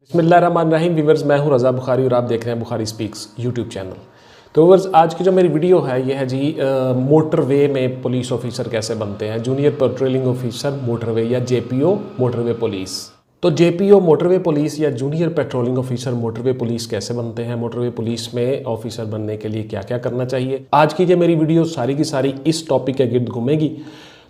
बिस्मिल्लाहिर्रहमानिर्रहीम व्यूअर्स, मैं हूं रज़ा बुखारी और आप देख रहे हैं बुखारी स्पीक्स यूट्यूब चैनल। तो व्यूअर्स, आज की जो मेरी वीडियो है ये है जी मोटरवे में पुलिस ऑफिसर कैसे बनते हैं, जूनियर पेट्रोलिंग ऑफिसर मोटरवे या जेपीओ मोटरवे पुलिस। तो जेपीओ मोटरवे पुलिस या junior patrolling officer motorway police कैसे बनते हैं, मोटरवे पुलिस में ऑफिसर बनने के लिए क्या क्या करना चाहिए, आज की जो मेरी वीडियो सारी की सारी इस टॉपिक के गिर्द घूमेगी।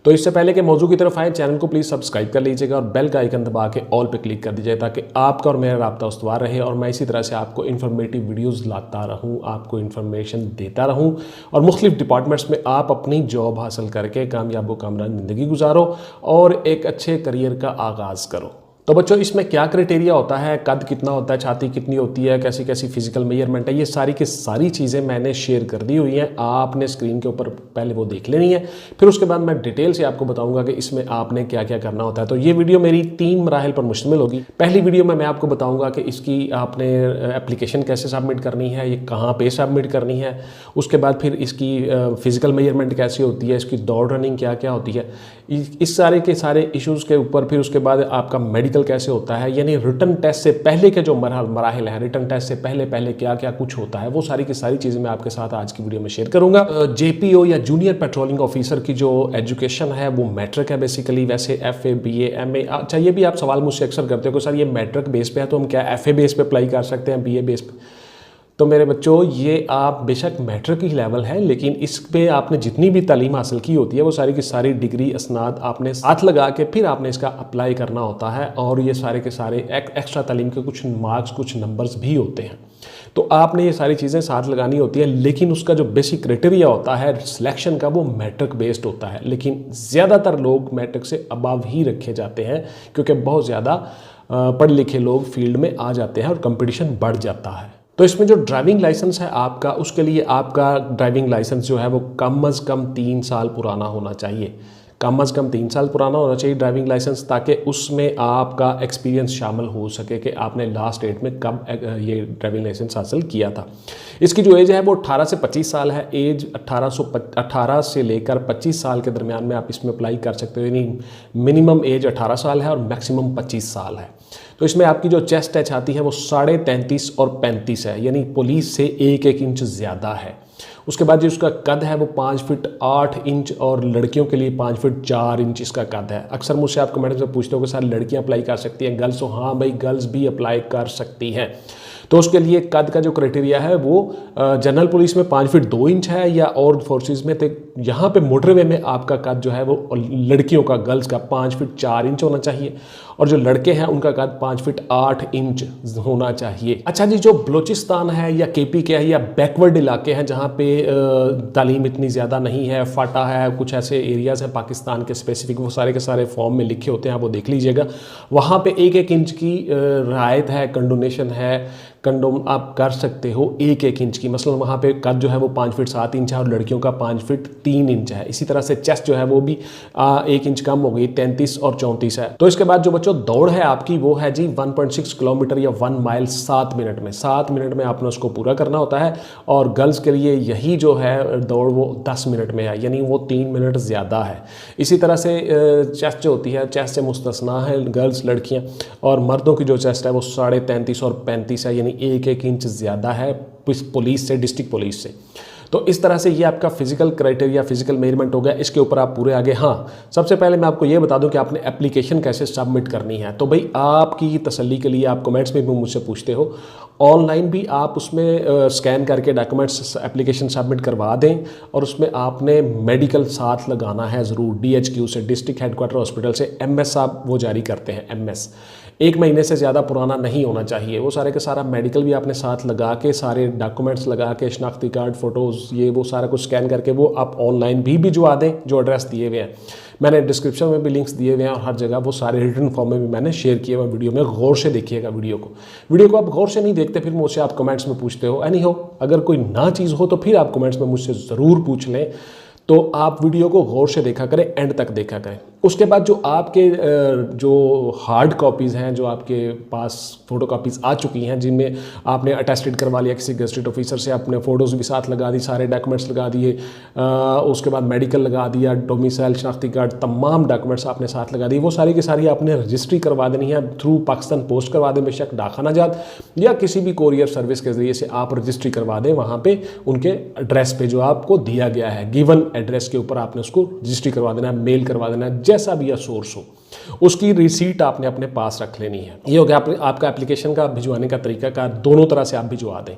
तो इससे पहले कि मौजू की तरफ आए, चैनल को प्लीज़ सब्सक्राइब कर लीजिएगा और बेल का आइकन दबा के ऑल पे क्लिक कर दीजिए ताकि आपका और मेरा राब्ता उस्तवार रहे और मैं इसी तरह से आपको इन्फॉर्मेटिव वीडियोस लाता रहूं, आपको इन्फॉर्मेशन देता रहूं और मुख्तलिफ डिपार्टमेंट्स में आप अपनी जॉब हासिल करके कामयाब व कामरान ज़िंदगी गुजारो और एक अच्छे करियर का आगाज़ करो। तो बच्चों, इसमें क्या क्राइटेरिया होता है, कद कितना होता है, छाती कितनी होती है, कैसी कैसी फिजिकल मेजरमेंट है, ये सारी की सारी चीज़ें मैंने शेयर कर दी हुई हैं। आपने स्क्रीन के ऊपर पहले वो देख लेनी है, फिर उसके बाद मैं डिटेल से आपको बताऊंगा कि इसमें आपने क्या क्या करना होता है। तो ये वीडियो मेरी 3 मराहिल पर मुश्तमिल होगी। पहली वीडियो में मैं आपको बताऊँगा कि इसकी आपने एप्लीकेशन कैसे सबमिट करनी है, ये कहाँ पर सबमिट करनी है। उसके बाद फिर इसकी फिजिकल मेजरमेंट कैसी होती है, इसकी दौड़ रनिंग क्या क्या होती है, इस सारे के सारे इश्यूज़ के ऊपर फिर उसके बाद आपका मेडिकल कैसे होता है, यानी रिटन टेस्ट से पहले के जो मराहिल हैं, रिटन टेस्ट से पहले क्या क्या कुछ होता है, वो सारी की सारी चीज़ें मैं आपके साथ आज की वीडियो में शेयर करूंगा। जेपीओ या जूनियर पेट्रोलिंग ऑफिसर की जो एजुकेशन है वो मैट्रिक है बेसिकली। वैसे FA BA MA, अच्छा ये भी आप सवाल मुझसे अक्सर करते हो कि सर ये मैट्रिक बेस पे है तो हम क्या FA बेस पे अप्लाई कर सकते हैं, BA बेस पे? तो मेरे बच्चों, ये आप बेशक मैट्रिक की लेवल है, लेकिन इस पे आपने जितनी भी तालीम हासिल की होती है वो सारी की सारी डिग्री असनाद आपने साथ लगा के फिर आपने इसका अप्लाई करना होता है और ये सारे के सारे एक्स्ट्रा तालीम के कुछ मार्क्स, कुछ नंबर्स भी होते हैं। तो आपने ये सारी चीज़ें साथ लगानी होती है, लेकिन उसका जो बेसिक क्राइटेरिया होता है सिलेक्शन का वो मैट्रिक बेस्ड होता है। लेकिन ज़्यादातर लोग मैट्रिक से अबव ही रखे जाते हैं क्योंकि बहुत ज़्यादा पढ़े लिखे लोग फील्ड में आ जाते हैं और कंपटीशन बढ़ जाता है। तो इसमें जो ड्राइविंग लाइसेंस है आपका, उसके लिए आपका ड्राइविंग लाइसेंस जो है वो कम अज़ कम 3 साल पुराना होना चाहिए। कम अज़ कम 3 साल पुराना होना चाहिए ड्राइविंग लाइसेंस, ताकि उसमें आपका एक्सपीरियंस शामिल हो सके कि आपने लास्ट डेट में कब ये ड्राइविंग लाइसेंस हासिल किया था। इसकी जो एज है वो 18 से 25 साल है। एज 18 से लेकर 25 साल के दरमियान में आप इसमें अप्लाई कर सकते हो, यानी मिनिमम एज 18 साल है और मैक्सिमम 25 साल है। तो इसमें आपकी जो चेस्ट है, छाती है, वो 33.5 और 35 है, यानी पुलिस से 1 इंच ज़्यादा है। उसके बाद जो उसका कद है वो 5 फीट 8 इंच और लड़कियों के लिए 5 फीट 4 इंच इसका कद है। अक्सर मुझसे आप कमेंट में पूछते हो कि सर लड़कियां अप्लाई कर सकती हैं, गर्ल्स हो? हाँ भाई, गर्ल्स भी अप्लाई कर सकती हैं। तो उसके लिए कद का जो क्राइटेरिया है वो जनरल पुलिस में 5 फीट 2 इंच है या और फोर्सेस में, तो यहाँ पे मोटरवे में आपका कद जो है वो लड़कियों का, गर्ल्स का 5 फीट 4 इंच होना चाहिए और जो लड़के हैं उनका कद 5 फीट 8 इंच होना चाहिए। अच्छा जी, जो बलूचिस्तान है या KP के है या बैकवर्ड इलाके हैं जहाँ पे तालीम इतनी ज़्यादा नहीं है, फाटा है, कुछ ऐसे एरियाज़ हैं पाकिस्तान के स्पेसिफिक, वो सारे के सारे फॉर्म में लिखे होते हैं, आप वो देख लीजिएगा। वहाँ पे 1 इंच की रियायत है, कंडोनेशन है, कंडोम आप कर सकते हो 1 इंच की। मसलन वहाँ पे कद जो है वो 5 फीट 7 इंच है और लड़कियों का 5 फीट 3 इंच है। इसी तरह से चेस्ट जो है वो भी 1 इंच कम हो गई, 33 और 34 है। तो इसके बाद जो बच्चों दौड़ है आपकी वो है जी 1.6 किलोमीटर या 1 माइल 7 मिनट में। 7 मिनट में आपने उसको पूरा करना होता है और गर्ल्स के लिए यही जो है दौड़ वो 10 मिनट में है, यानी वो 3 मिनट ज़्यादा है। इसी तरह से चेस्ट जो होती है, चेस्ट से मुस्तस्ना है गर्ल्स, लड़कियाँ, और मर्दों की जो चेस्ट है वो 33.5 और 35 है, यानी 1 इंच ज़्यादा है पुलिस से, डिस्ट्रिक्ट पुलिस से। तो इस तरह से ये आपका फिजिकल क्राइटेरिया, फिजिकल मेजरमेंट हो गया। इसके ऊपर आप पूरे आगे। हाँ, सबसे पहले मैं आपको ये बता दूं कि आपने एप्लीकेशन कैसे सबमिट करनी है। तो भाई, आपकी तसल्ली के लिए आप कमेंट्स में भी मुझसे पूछते हो, ऑनलाइन भी आप उसमें स्कैन करके डॉक्यूमेंट्स एप्लीकेशन सबमिट करवा दें और उसमें आपने मेडिकल साथ लगाना है ज़रूर। DHQ से, डिस्ट्रिक्ट हेडक्वार्टर हॉस्पिटल से MS आप वो जारी करते हैं, MS 1 महीने से ज़्यादा पुराना नहीं होना चाहिए। वो सारे के सारा मेडिकल भी आपने साथ लगा के, सारे डॉक्यूमेंट्स लगा के, शनाख्ती कार्ड, फ़ोटोज़, ये वो सारा कुछ स्कैन करके वो आप ऑनलाइन भी भिजवा दें जो एड्रेस दिए हुए हैं। मैंने डिस्क्रिप्शन में भी लिंक्स दिए हुए हैं और हर जगह वो सारे रिटन फॉर्म में भी मैंने शेयर किए हुए। वीडियो में गौर से देखिएगा वीडियो को आप गौर से नहीं देखते फिर मुझसे आप कमेंट्स में पूछते हो। एनी हो, अगर कोई ना चीज़ हो तो फिर आप कमेंट्स में मुझसे ज़रूर पूछ लें। तो आप वीडियो को गौर से देखा करें, एंड तक देखा करें। उसके बाद जो आपके जो हार्ड कॉपीज़ हैं, जो आपके पास फ़ोटो कॉपीज़ आ चुकी हैं, जिनमें आपने अटेस्टेड करवा लिया किसी गजटेड ऑफिसर से, अपने फ़ोटोज़ भी साथ लगा दी, सारे डॉक्यूमेंट्स लगा दिए, उसके बाद मेडिकल लगा दिया, डोमिसाइल शनाख्ती कार्ड, तमाम डॉक्यूमेंट्स आपने साथ लगा दिए, वो सारी की सारी आपने रजिस्ट्री करवा देनी है। थ्रू पाकिस्तान पोस्ट करवा दें, बेशक डाकखाना जात या किसी भी कोरियर सर्विस के ज़रिए से आप रजिस्ट्री करवा दें वहाँ पे उनके एड्रेस पे जो आपको दिया गया है, गिवन एड्रेस के ऊपर आपने उसको रजिस्ट्री करवा देना है, मेल करवा देना है, जैसा भी या सोर्स हो उसकी रिसीट आपने अपने पास रख लेनी है। ये हो गया आपका एप्लीकेशन का भिजवाने का तरीका कार, दोनों तरह से आप भिजवा दें।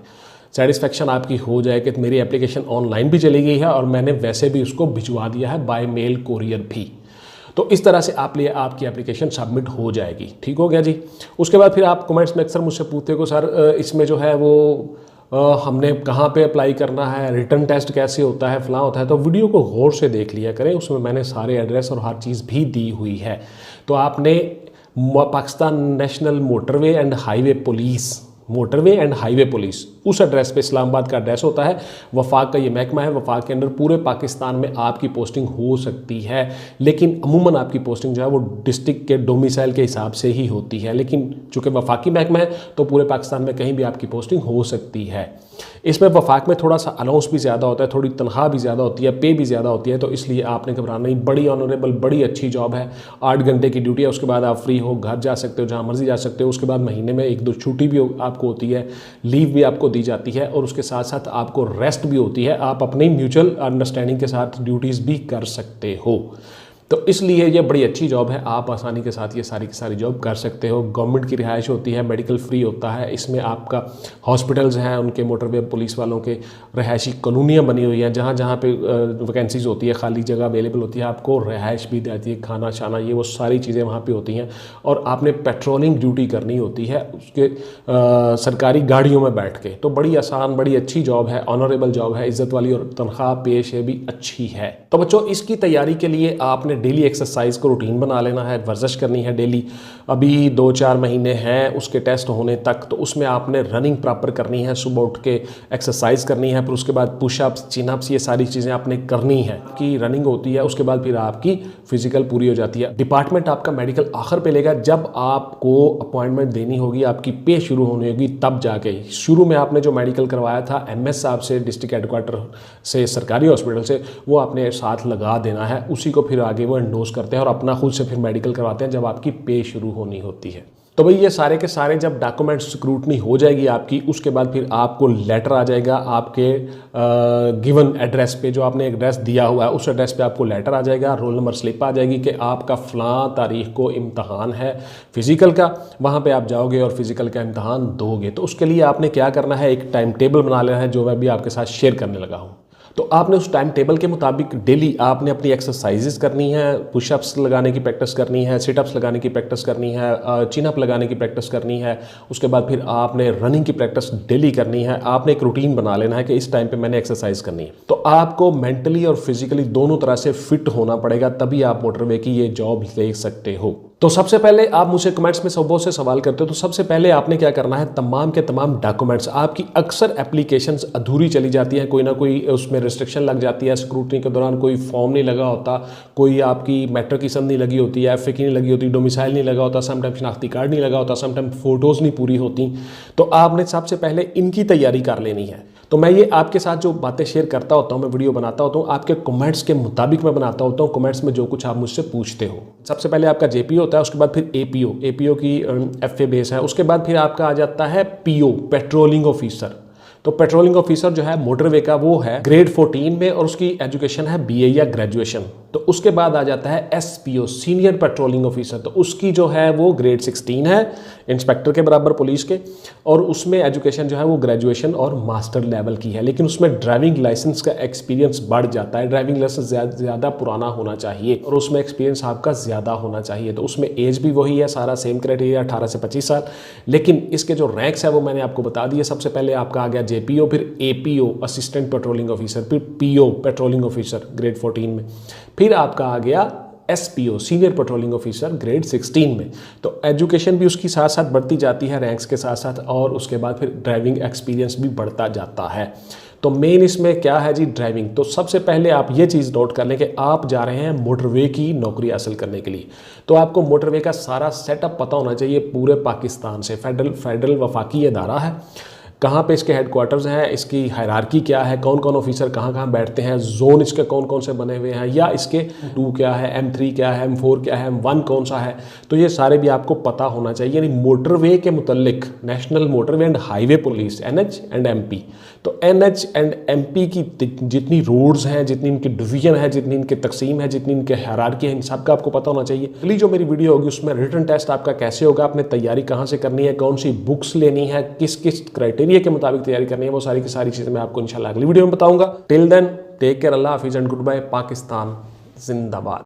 सेटिस्फेक्शन आपकी हो जाए कि मेरी एप्लीकेशन ऑनलाइन भी चली गई है और मैंने वैसे भी उसको भिजवा दिया है बाय मेल कोरियर भी, तो इस तरह से आपकी एप्लीकेशन सबमिट हो जाएगी। ठीक हो गया जी। उसके बाद फिर आप कमेंट्स में अक्सर मुझसे पूछते हो सर इसमें जो है वो हमने कहाँ पे अप्लाई करना है, रिटर्न टेस्ट कैसे होता है, फलां होता है, तो वीडियो को गौर से देख लिया करें, उसमें मैंने सारे एड्रेस और हर चीज़ भी दी हुई है। तो आपने Pakistan national motorway and highway police उस एड्रेस पे, इस्लामाबाद का एड्रेस होता है, वफाक का ये महकमा है, वफाक के अंदर पूरे पाकिस्तान में आपकी पोस्टिंग हो सकती है, लेकिन अमूमन आपकी पोस्टिंग जो है वो डिस्ट्रिक्ट के डोमिसाइल के हिसाब से ही होती है, लेकिन चूँकि वफाकी महकमा है तो पूरे पाकिस्तान में कहीं भी आपकी पोस्टिंग हो सकती है। इसमें वफाक में थोड़ा सा अलाउंस भी ज़्यादा होता है, थोड़ी तनख्वाह भी ज़्यादा होती है, पे भी ज़्यादा होती है, तो इसलिए आपने घबराना नहीं, बड़ी ऑनरेबल, बड़ी अच्छी जॉब है। 8 घंटे की ड्यूटी है, उसके बाद आप फ्री हो, घर जा सकते हो, जहाँ मर्जी जा सकते हो। उसके बाद महीने में 1-2 छुट्टी भी आपको होती है, लीव भी आपको दी जाती है, और उसके साथ साथ आपको रेस्ट भी होती है। आप अपनी म्यूचुअल अंडरस्टैंडिंग के साथ ड्यूटीज़ भी कर सकते हो, तो इसलिए ये बड़ी अच्छी जॉब है। आप आसानी के साथ ये सारी की सारी जॉब कर सकते हो। गवर्नमेंट की रिहाइश होती है, मेडिकल फ्री होता है, इसमें आपका हॉस्पिटल्स हैं उनके, मोटरवे पुलिस वालों के रिहायशी कॉलोनियाँ बनी हुई हैं, जहाँ जहाँ पे वैकेंसीज़ होती है, खाली जगह अवेलेबल होती है, आपको रिहाइश भी देती है, खाना शाना, ये वो सारी चीज़ें वहाँ पर होती हैं। और आपने पेट्रोलिंग ड्यूटी करनी होती है उसके सरकारी गाड़ियों में बैठ के। तो बड़ी आसान, बड़ी अच्छी जॉब है, ऑनरेबल जॉब है, इज़्ज़त वाली, और तनख्वाह पेश है भी अच्छी है। तो बच्चों, इसकी तैयारी के लिए आपने डेली एक्सरसाइज को रूटीन बना लेना है, वर्जिश करनी है डेली। अभी 2-4 महीने हैं उसके टेस्ट होने तक, तो उसमें आपने रनिंग प्रॉपर करनी है, सुबह उठ के एक्सरसाइज करनी है, फिर उसके बाद पुशअप्स, चिनअप्स, ये सारी चीज़ें आपने करनी है। कि रनिंग होती है, उसके बाद फिर आपकी फिजिकल पूरी हो जाती है। डिपार्टमेंट आपका मेडिकल आखिर पे लेगा, जब आपको अपॉइंटमेंट देनी होगी, आपकी पे शुरू होनी होगी, तब जाके। शुरू में आपने जो मेडिकल करवाया था MS साहब से, डिस्ट्रिक्ट हेडक्वार्टर से, सरकारी हॉस्पिटल से, वो आपने साथ लगा देना है, उसी को फिर आगे वो एंडोर्स करते हैं और अपना खुद से फिर मेडिकल करवाते हैं जब आपकी पे शुरू होनी होती है। तो भाई ये सारे के सारे जब डॉक्यूमेंट स्क्रूटनी हो जाएगी आपकी, उसके बाद फिर आपको लेटर आ जाएगा आपके गिवन एड्रेस पे, जो आपने एड्रेस दिया हुआ है उस एड्रेस पे आपको लेटर आ जाएगा, रोल नंबर स्लिप आ जाएगी कि आपका फ़लाँ तारीख को इम्तहान है फिज़िकल का, वहाँ पे आप जाओगे और फिज़िकल का इम्तहान दोगे। तो उसके लिए आपने क्या करना है, एक टाइम टेबल बना लेना है, जो मैं भी आपके साथ शेयर करने लगा हूँ। तो आपने उस टाइम टेबल के मुताबिक डेली आपने अपनी एक्सरसाइजेस करनी है, पुशअप्स लगाने की प्रैक्टिस करनी है, सिटअप्स लगाने की प्रैक्टिस करनी है, चिनअप लगाने की प्रैक्टिस करनी है। उसके बाद फिर आपने रनिंग की प्रैक्टिस डेली करनी है। आपने एक रूटीन बना लेना है कि इस टाइम पे मैंने एक्सरसाइज करनी है। तो आपको मेंटली और फिजिकली दोनों तरह से फिट होना पड़ेगा, तभी आप मोटरवे की ये जॉब ले सकते हो। तो सबसे पहले आप मुझे कमेंट्स में बहुत से सवाल करते हो, तो सबसे पहले आपने क्या करना है, तमाम के तमाम डॉक्यूमेंट्स, आपकी अक्सर एप्लीकेशंस अधूरी चली जाती हैं, कोई ना कोई उसमें रिस्ट्रिक्शन लग जाती है, स्क्रूटनी के दौरान कोई फॉर्म नहीं लगा होता, कोई आपकी मैट्रिक की संद नहीं लगी होती है, FA की नहीं लगी होती, डोमिसाइल नहीं लगा होता, समटाइम शनाख्ती कार्ड नहीं लगा होता, समटाइम फ़ोटोज़ नहीं पूरी होती। तो आपने सबसे पहले इनकी तैयारी कर लेनी है। तो मैं ये आपके साथ जो बातें शेयर करता होता हूँ, मैं वीडियो बनाता होता हूँ, आपके कमेंट्स के मुताबिक मैं बनाता होता हूँ, कमेंट्स में जो कुछ आप मुझसे पूछते हो। सबसे पहले आपका JPO होता है, उसके बाद फिर APO की FA बेस है, उसके बाद फिर आपका आ जाता है PO, पेट्रोलिंग ऑफिसर। तो पेट्रोलिंग ऑफिसर जो है मोटरवे का, वो है ग्रेड 14 में और उसकी एजुकेशन है BA या ग्रेजुएशन। तो उसके बाद आ जाता है SPO, सीनियर पेट्रोलिंग ऑफिसर। तो उसकी जो है वो ग्रेड 16 है, इंस्पेक्टर के बराबर पुलिस के, और उसमें एजुकेशन जो है वो ग्रेजुएशन और मास्टर लेवल की है। लेकिन उसमें ड्राइविंग लाइसेंस का एक्सपीरियंस बढ़ जाता है, ड्राइविंग लाइसेंस ज़्यादा पुराना होना चाहिए और उसमें एक्सपीरियंस आपका ज़्यादा होना चाहिए। तो उसमें एज भी वही है, सारा सेम क्राइटेरिया 18 से 25 साल। लेकिन इसके जो रैंक्स है वो मैंने आपको बता दिए। सबसे पहले आपका आ गया JPO, फिर APO असिस्टेंट पेट्रोलिंग ऑफिसर, फिर PO पेट्रोलिंग ऑफिसर ग्रेड 14 में, फिर आपका आ गया SPO senior patrolling officer grade 16 में। तो एजुकेशन भी उसकी साथ साथ बढ़ती जाती है रैंक्स के साथ साथ, और उसके बाद फिर ड्राइविंग एक्सपीरियंस भी बढ़ता जाता है। तो मेन इसमें क्या है जी, ड्राइविंग। तो सबसे पहले आप ये चीज़ नोट कर लें कि आप जा रहे हैं मोटरवे की नौकरी हासिल करने के लिए, तो आपको मोटरवे का सारा सेटअप पता होना चाहिए पूरे पाकिस्तान से। फेडरल वफाकी इदारा है, कहाँ पे इसके हेडक्वार्टर्स हैं, इसकी हायरार्की क्या है, कौन कौन ऑफिसर कहाँ कहाँ बैठते हैं, जोन इसके कौन कौन से बने हुए हैं, या इसके 2 क्या है, M3 क्या है, M4 क्या है, M1 कौन सा है, तो ये सारे भी आपको पता होना चाहिए। यानी मोटरवे के मुतल्लिक national motorway and highway police NH and MP, तो NH एंड MP की जितनी रोड्स हैं, जितनी इनकी डिवीजन है, जितनी इनकी तकसीम है, जितनी इनके हायरार्की है, इन सब का आपको पता होना चाहिए। अगली जो मेरी वीडियो होगी उसमें रिटन टेस्ट आपका कैसे होगा, आपने तैयारी कहाँ से करनी है, कौन सी बुक्स लेनी है, किस किस क्राइटेरिया के मुताबिक तैयारी करनी है, वो सारी की सारी चीज़ें मैं आपको इंशाल्लाह अगली वीडियो में बताऊंगा। टिल देन टेक केयर, अल्लाह हाफिज़ एंड गुड बाय। पाकिस्तान जिंदाबाद।